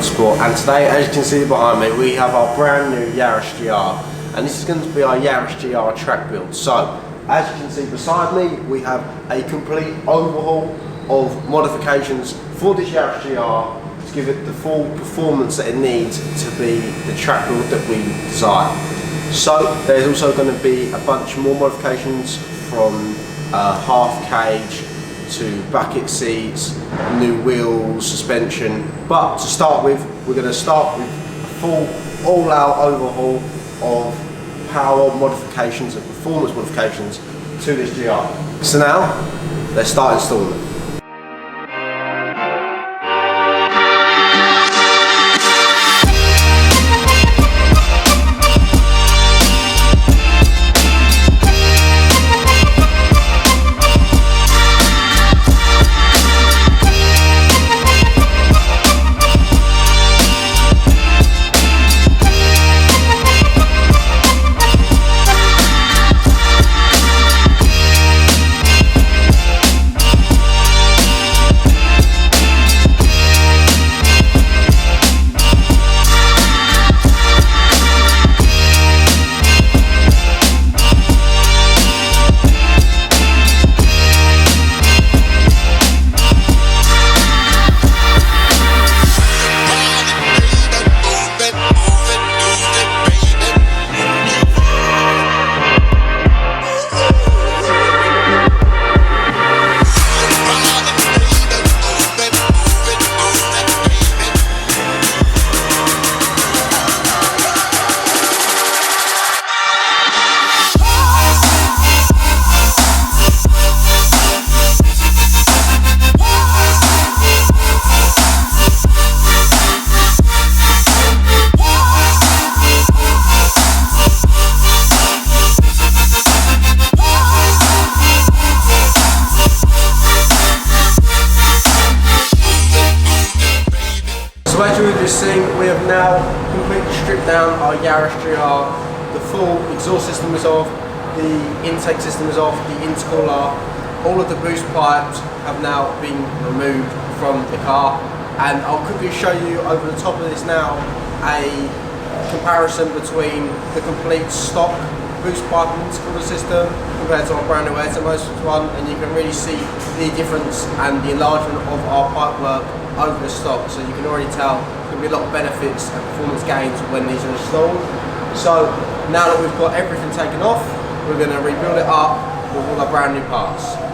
Motorsport, and today, as you can see behind me, we have our brand new Yaris GR, and this is going to be our Yaris GR track build. So, as you can see beside me, we have a complete overhaul of modifications for this Yaris GR to give it the full performance that it needs to be the track build that we desire. So, there's also going to be a bunch more modifications from half cage to bucket seats, new wheels, suspension. But to start with, we're going to start with a full all-out overhaul of power modifications and performance modifications to this GR. So now, let's start installing them. So as you have just seen, we have now completely stripped down our Yaris GR. The full exhaust system is off, the intake system is off, the intercooler, all of the boost pipes have now been removed from the car. And I'll quickly show you over the top of this now a comparison between the complete stock boost pipe and intercooler system compared to our brand new AIRTEC one, and you can really see the difference and the enlargement of our pipework over the stock. So you can already tell there's going to be a lot of benefits and performance gains when these are installed. So now that we've got everything taken off, we're going to rebuild it up with all our brand new parts.